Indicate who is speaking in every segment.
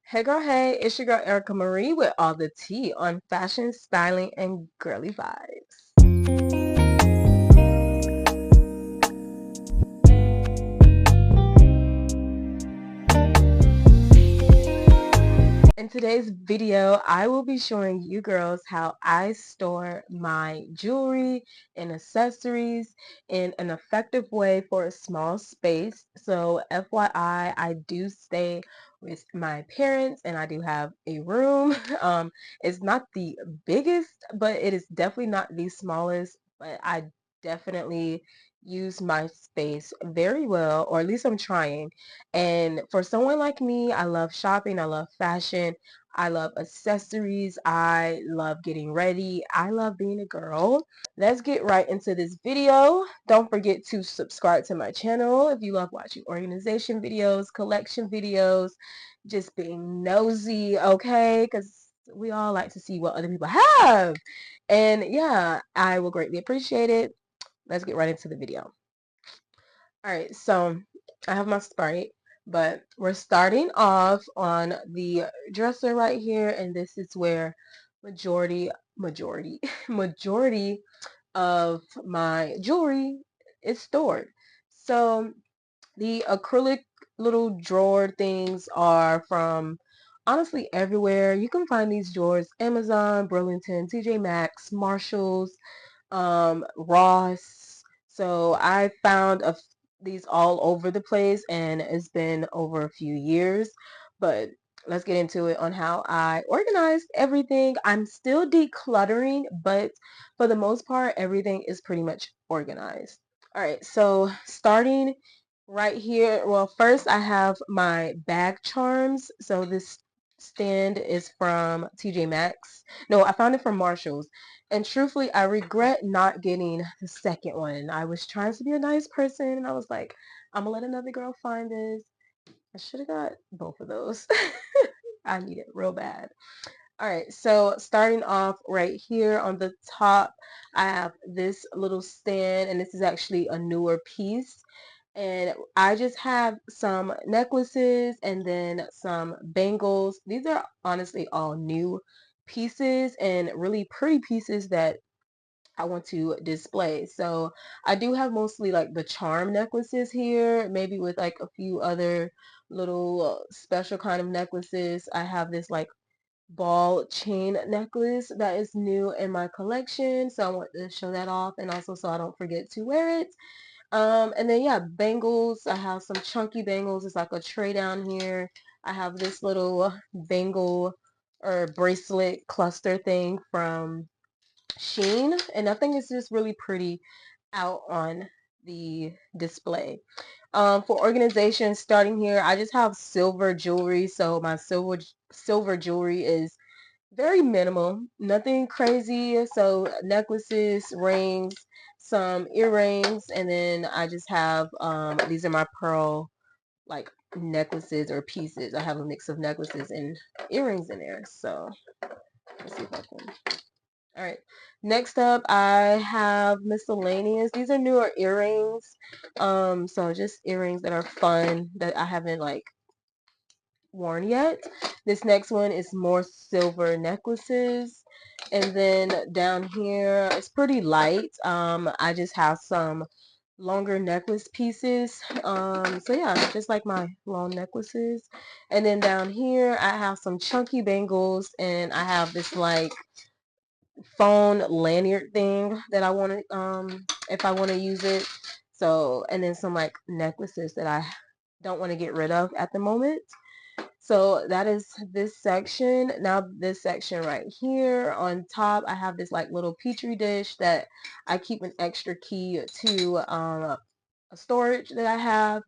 Speaker 1: Hey girl, hey, it's your girl Erica Marie with all the tea on fashion, styling, and girly vibes. In today's video, I will be showing you girls how I store my jewelry and accessories in an effective way for a small space. So FYI, I do stay with my parents and I do have a room. It's not the biggest, but it is definitely not the smallest, but I definitely use my space very well, or at least I'm trying. And for someone like me, I love shopping, I love fashion, I love accessories, I love getting ready, I love being a girl. Let's get right into this video. Don't forget to subscribe to my channel if you love watching organization videos, collection videos, just being nosy, okay? Because we all like to see what other people have. And yeah, I will greatly appreciate it. Let's get right into the video. All right, so I have my Sprite, but we're starting off on the dresser right here, and this is where majority, majority of my jewelry is stored. So the acrylic little drawer things are from honestly everywhere. You can find these drawers: Amazon, Burlington, TJ Maxx, Marshalls, Ross. So I found these all over the place, and it's been over a few years. But let's get into it on how I organized everything. I'm still decluttering, but for the most part, everything is pretty much organized. All right, so starting right here, well, first I have my bag charms. So this stand is from TJ Maxx. No, I found it from Marshalls. And truthfully, I regret not getting the second one. I was trying to be a nice person, and I was like, I'm gonna let another girl find this. I should have got both of those. I need it real bad. All right, so starting off right here on the top, I have this little stand, and this is actually a newer piece. And I just have some necklaces and then some bangles. These are honestly all new pieces and really pretty pieces that I want to display. So I do have mostly like the charm necklaces here, maybe with like a few other little special kind of necklaces. I have this like ball chain necklace that is new in my collection, so I want to show that off, and also so I don't forget to wear it. And then yeah, bangles. I have some chunky bangles. It's like a tray down here. I have this little bangle or bracelet cluster thing from Sheen, and I think it's just really pretty out on the display. For organization, starting here, I just have silver jewelry. So my silver jewelry is very minimal, nothing crazy. So necklaces, rings, some earrings, and then I just have these are my pearl like necklaces or pieces. I have a mix of necklaces and earrings in there. So let's see if I can. All right. Next up, I have miscellaneous. These are newer earrings. So just earrings that are fun that I haven't like worn yet. This next one is more silver necklaces. And then down here, it's pretty light. I just have some longer necklace pieces. So yeah, just like my long necklaces. And then down here, I have some chunky bangles, and I have this like phone lanyard thing that I want to if I want to use it. So, and then some like necklaces that I don't want to get rid of at the moment. So that is this section. Now this section right here on top, I have this like little petri dish that I keep an extra key to a storage that I have.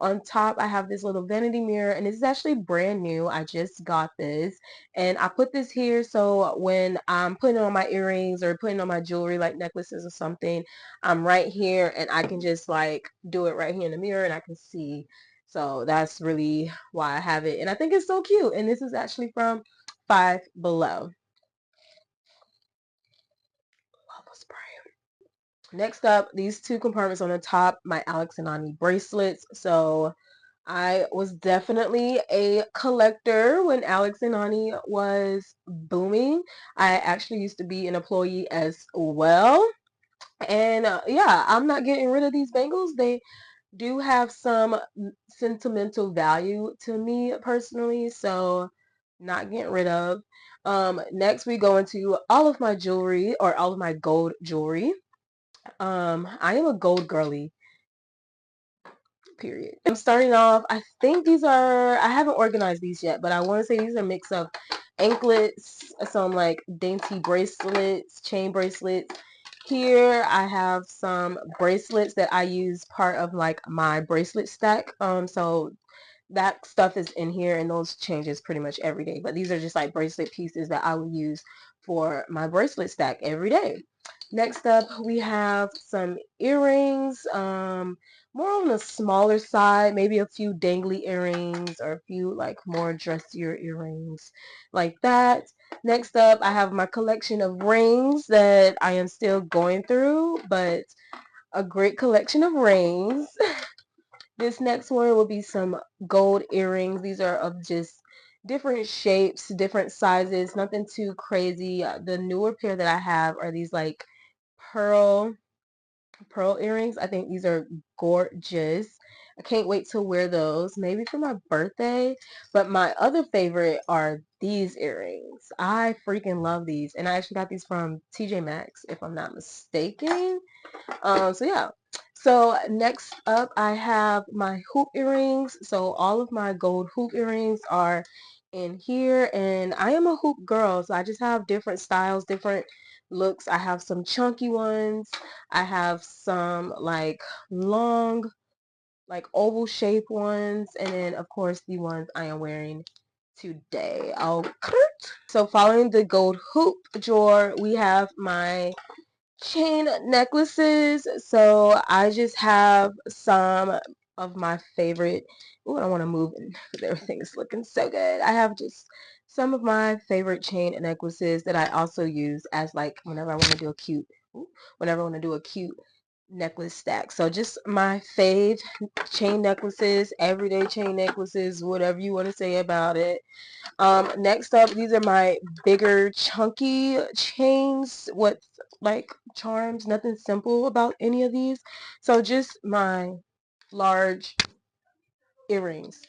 Speaker 1: On top, I have this little vanity mirror, and this is actually brand new. I just got this, and I put this here so when I'm putting on my earrings or putting on my jewelry, like necklaces or something, I'm right here, and I can just like do it right here in the mirror, and I can see. So that's really why I have it, and I think it's so cute. And this is actually from Five Below. Lava spray. Next up, these two compartments on the top, my Alex and Ani bracelets. So I was definitely a collector when Alex and Ani was booming. I actually used to be an employee as well. And yeah, I'm not getting rid of these bangles. They do have some sentimental value to me personally, so not getting rid of. Next we go into all of my jewelry, or all of my gold jewelry. I am a gold girly, period. I'm starting off, I think these are, I haven't organized these yet, but I want to say these are a mix of anklets, some like dainty bracelets, chain bracelets. Here I have some bracelets that I use part of like my bracelet stack. So that stuff is in here, and those changes pretty much every day. But these are just like bracelet pieces that I would use for my bracelet stack every day. Next up, we have some earrings, more on the smaller side, maybe a few dangly earrings or a few like more dressier earrings like that. Next up, I have my collection of rings that I am still going through, but a great collection of rings. This next one will be some gold earrings. These are of just different shapes, different sizes, nothing too crazy. The newer pair that I have are these like pearl earrings. I think these are gorgeous. I can't wait to wear those, maybe for my birthday. But my other favorite are these earrings. I freaking love these. And I actually got these from TJ Maxx, if I'm not mistaken. So yeah. So next up, I have my hoop earrings. So all of my gold hoop earrings are in here, and I am a hoop girl, so I just have different styles, different looks. I have some chunky ones. I have some like long, like oval shape ones, and then of course the ones I am wearing today. So following the gold hoop drawer, we have my chain necklaces. So I just have some of my favorite. Oh, I don't want to move because everything is looking so good. I have just some of my favorite chain necklaces that I also use as like whenever I want to do a cute, whenever I want to do a cute necklace stack. So just my fave chain necklaces, everyday chain necklaces, whatever you want to say about it. Next up, these are my bigger chunky chains with like charms. Nothing simple about any of these. So just my large earrings.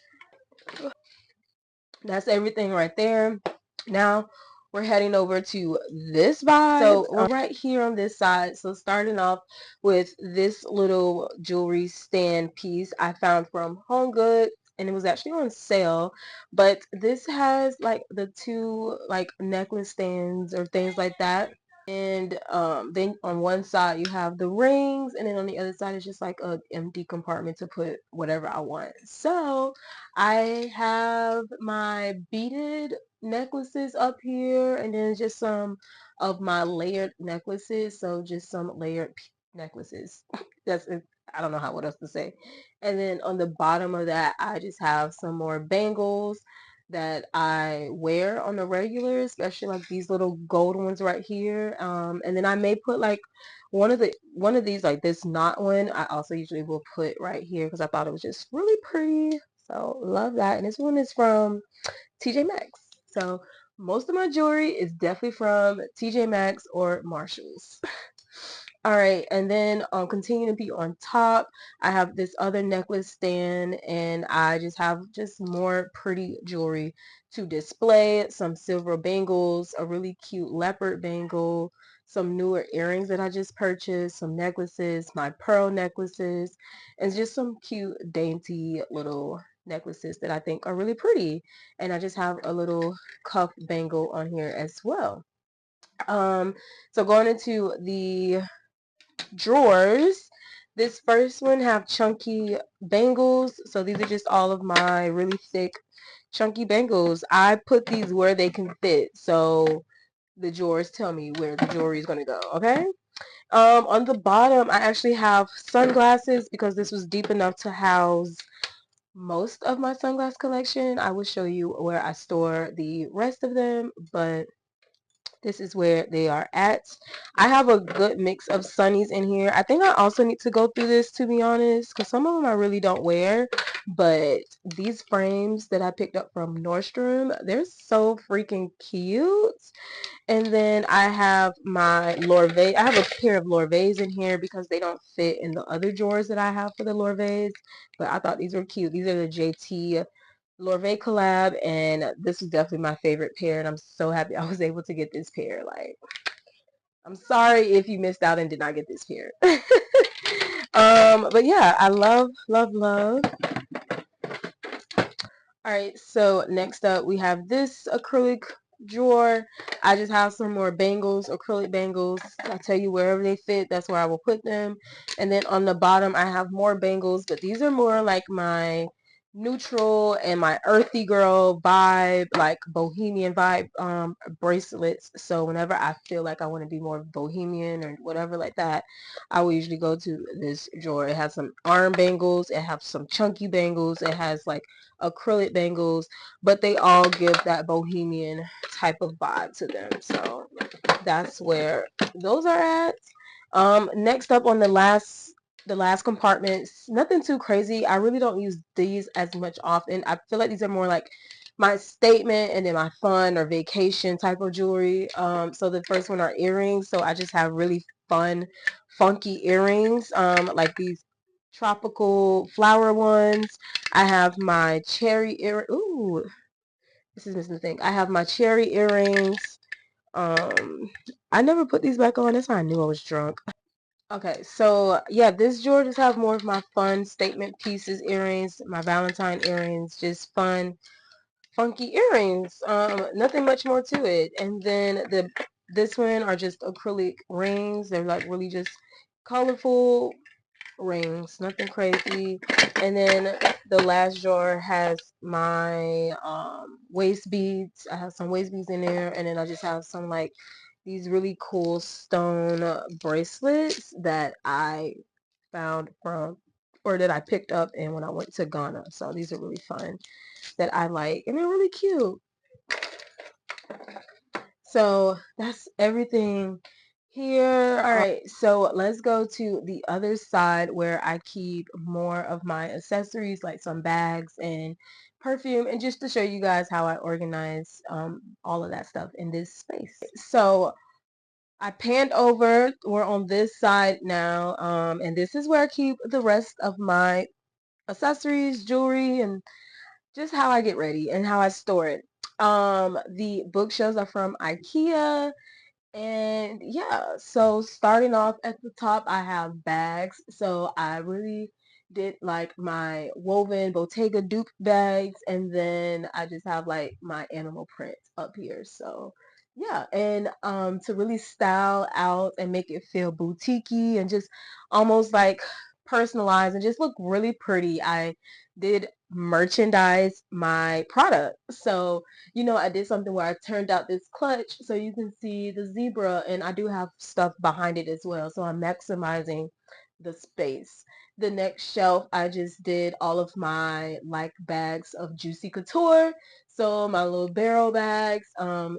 Speaker 1: That's everything right there. Now we're heading over to this vibe. So we're right here on this side. So starting off with this little jewelry stand piece I found from Home Goods, and it was actually on sale. But this has like the two like necklace stands or things like that. And then on one side you have the rings, and then on the other side is just like an empty compartment to put whatever I want. So I have my beaded necklaces up here, and then just some of my layered necklaces. So just some layered necklaces. That's it. I don't know what else to say. And then on the bottom of that, I just have some more bangles that I wear on the regular, especially like these little gold ones right here. And then I may put like one of these, like this knot one, I also usually will put right here because I thought it was just really pretty. So love that. And this one is from TJ Maxx. So most of my jewelry is definitely from TJ Maxx or Marshalls. All right, and then continue to be on top, I have this other necklace stand, and I just have just more pretty jewelry to display. Some silver bangles, a really cute leopard bangle, some newer earrings that I just purchased, some necklaces, my pearl necklaces, and just some cute dainty little necklaces that I think are really pretty. And I just have a little cuff bangle on here as well. So going into the drawers. This first one have chunky bangles. So these are just all of my really thick chunky bangles. I put these where they can fit. So the drawers tell me where the jewelry is going to go. Okay. On the bottom, I actually have sunglasses because this was deep enough to house most of my sunglass collection. I will show you where I store the rest of them, but This is where they are at. I have a good mix of sunnies in here. I think I also need to go through this, to be honest, because some of them I really don't wear. But these frames that I picked up from Nordstrom, they're so freaking cute. And then I have my Lorvay. I have a pair of Lorvays in here because they don't fit in the other drawers that I have for the Lorvays. But I thought these were cute. These are the JT Lorvay collab, and this is definitely my favorite pair, and I'm so happy I was able to get this pair. Like, I'm sorry if you missed out and did not get this pair. But yeah, I love, love, love. All right, so next up we have this acrylic drawer. I just have some more bangles, acrylic bangles. I tell you, wherever they fit, that's where I will put them. And then on the bottom I have more bangles, but these are more like my neutral and my earthy girl vibe, like bohemian vibe bracelets. So whenever I feel like I want to be more bohemian or whatever like that, I will usually go to this drawer. It has some arm bangles, it has some chunky bangles, it has like acrylic bangles, but they all give that bohemian type of vibe to them. So that's where those are at. Next up on the last compartments, nothing too crazy. I really don't use these as much often. I feel like these are more like my statement and then my fun or vacation type of jewelry. So the first one are earrings. So I just have really fun, funky earrings, like these tropical flower ones. I have my cherry ear. Ooh, this is missing the thing. I have my cherry earrings. I never put these back on. That's how I knew I was drunk. Okay, so yeah, this drawer just have more of my fun statement pieces, earrings, my Valentine earrings, just fun, funky earrings. Nothing much more to it. And then this one are just acrylic rings. They're like really just colorful rings, nothing crazy. And then the last drawer has my waist beads. I have some waist beads in there, and then I just have some like these really cool stone bracelets that I found from or that I picked up and when I went to Ghana. So these are really fun that I like, and they're really cute. So that's everything here. All right, so let's go to the other side where I keep more of my accessories, like some bags and perfume, and just to show you guys how I organize all of that stuff in this space. So I panned over. We're on this side now, and this is where I keep the rest of my accessories, jewelry, and just how I get ready and how I store it. The bookshelves are from IKEA. And yeah, so starting off at the top, I have bags. So I really did like my woven Bottega dupe bags, and then I just have like my animal print up here. So yeah, and to really style out and make it feel boutiquey and just almost like personalized and just look really pretty, I did merchandise my product. So I did something where I turned out this clutch so you can see the zebra, and I do have stuff behind it as well. So I'm maximizing the space. The next shelf, I just did all of my like bags of Juicy Couture. So my little barrel bags,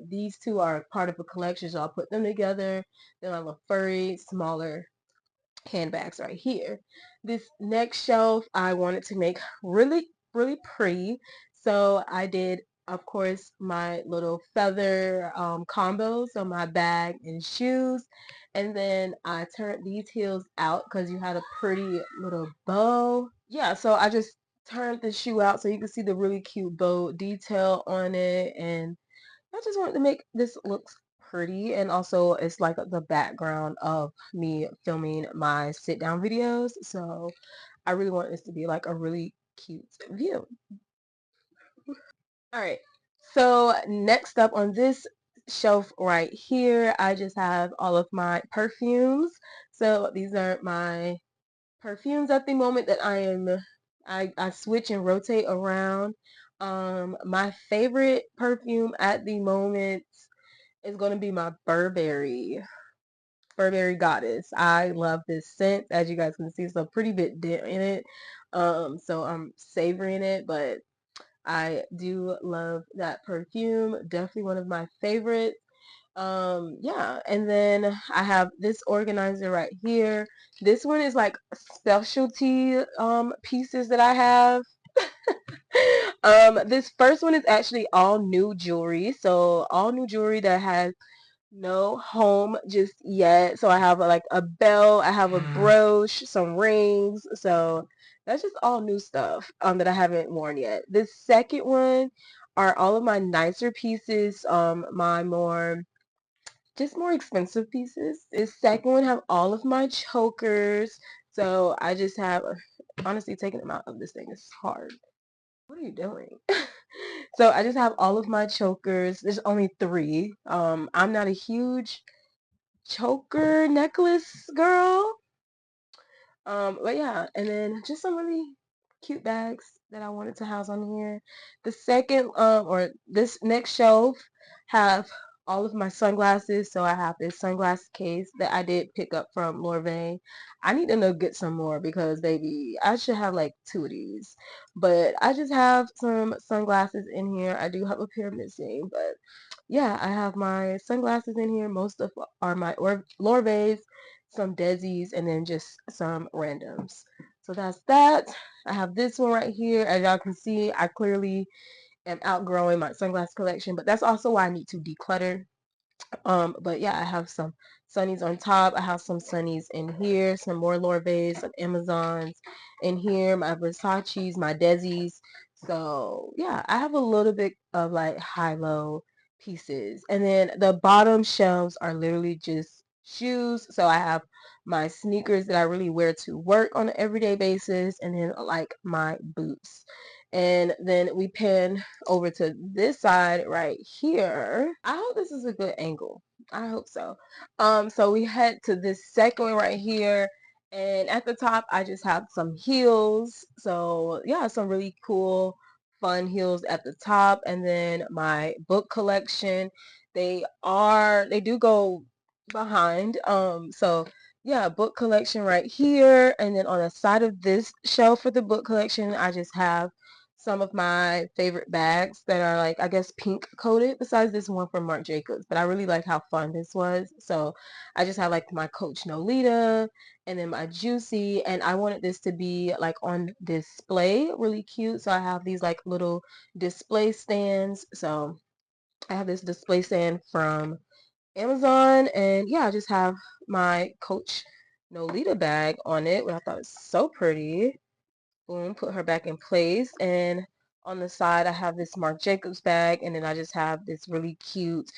Speaker 1: these two are part of a collection, so I'll put them together. Then I have a furry, smaller handbags right here. This next shelf I wanted to make really, really pretty. So I did, of course, my little feather combo. So my bag and shoes. And then I turned these heels out because you had a pretty little bow. Yeah, so I just turned the shoe out so you can see the really cute bow detail on it. And I just wanted to make this look pretty, and also it's like the background of me filming my sit down videos. So I really want this to be like a really cute view. All right. So next up on this shelf right here, I just have all of my perfumes. So these are my perfumes at the moment that I switch and rotate around. My favorite perfume at the moment is going to be my Burberry Goddess. I love this scent. As you guys can see, it's a pretty bit dent in it. So I'm savoring it, but I do love that perfume. Definitely one of my favorites. Yeah, and then I have this organizer right here. This one is like specialty pieces that I have. This first one is actually all new jewelry. So all new jewelry that has no home just yet. So I have like a belt, I have a brooch, some rings. So that's just all new stuff that I haven't worn yet. This second one are all of my nicer pieces, my more just more expensive pieces. This second one have all of my chokers. So I just have honestly taking them out of this thing is hard. What are you doing? So I just have all of my chokers. There's only three. I'm not a huge choker necklace girl. But yeah, and then just some really cute bags that I wanted to house on here. The second, or this next shelf have all of my sunglasses. So I have this sunglass case that I did pick up from Lorvain. I need to get some more because baby, I should have like two of these. But I just have some sunglasses in here. I do have a pair missing, but yeah, I have my sunglasses in here. Most of are my Lorvains, some Desi's, and then just some randoms. So that's that. I have this one right here. As y'all can see, I clearly am outgrowing my sunglass collection, but that's also why I need to declutter. But yeah, I have some sunnies on top. I have some sunnies in here, some more Lorvays, some Amazons in here, my Versace's, my Desi's. So yeah, I have a little bit of like high-low pieces. And then the bottom shelves are literally just shoes. So I have my sneakers that I really wear to work on an everyday basis, and then like my boots. And then we pan over to this side right here. I hope this is a good angle. I hope so. So we head to this second one right here. And at the top, I just have some heels. So yeah, some really cool, fun heels at the top. And then my book collection. They do go behind. So yeah, book collection right here. And then on the side of this shelf for the book collection, I just have some of my favorite bags that are like, I guess, pink coated, besides this one from Marc Jacobs. But I really like how fun this was. So I just have like my Coach Nolita and then my Juicy. And I wanted this to be like on display, really cute. So I have these like little display stands. So I have this display stand from Amazon. And yeah, I just have my Coach Nolita bag on it, which I thought was so pretty. Boom, put her back in place. And on the side, I have this Marc Jacobs bag. And then I just have this really cute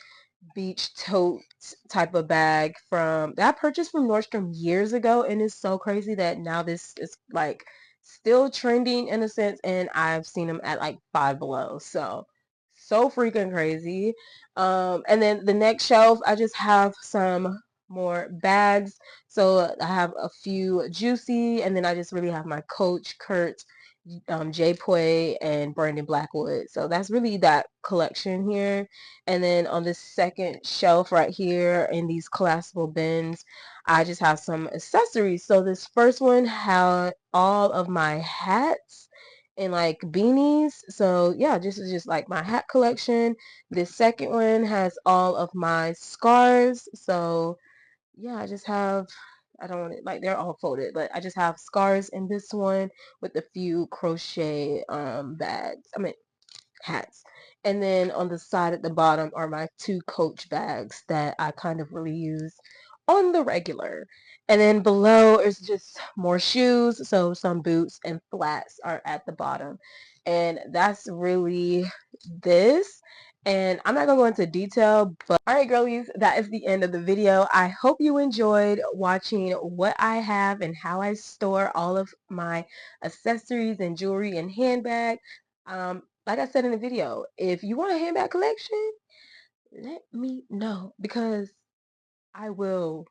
Speaker 1: beach tote type of bag from that I purchased from Nordstrom years ago. And it's so crazy that now this is like still trending in a sense. And I've seen them at like Five Below. So freaking crazy. And then the next shelf, I just have some more bags. So I have a few Juicy, and then I just really have my Coach, Kurt, J Poi, and Brandon Blackwood. So that's really that collection here. And then on this second shelf right here in these collapsible bins, I just have some accessories. So this first one had all of my hats and like beanies. So yeah, this is just like my hat collection. This second one has all of my scarves. So yeah, I just have, I don't want it, like they're all folded, but I just have scarves in this one with a few crochet bags. I mean, hats. And then on the side at the bottom are my two Coach bags that I kind of really use on the regular. And then below is just more shoes. So some boots and flats are at the bottom. And that's really this. And I'm not going to go into detail, but all right, girlies, that is the end of the video. I hope you enjoyed watching what I have and how I store all of my accessories and jewelry and handbag. Like I said in the video, if you want a handbag collection, let me know because I will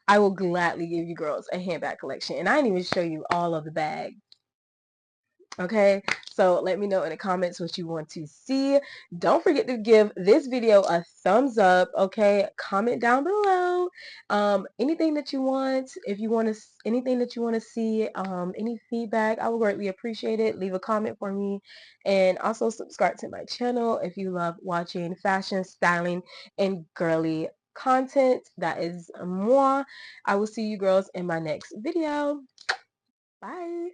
Speaker 1: I will gladly give you girls a handbag collection. And I didn't even show you all of the bags. Okay, so let me know in the comments what you want to see. Don't forget to give this video a thumbs up. Okay, comment down below anything that you want. If you want to, anything that you want to see, any feedback, I would greatly appreciate it. Leave a comment for me, and also subscribe to my channel if you love watching fashion, styling, and girly content. That is moi. I will see you girls in my next video. Bye.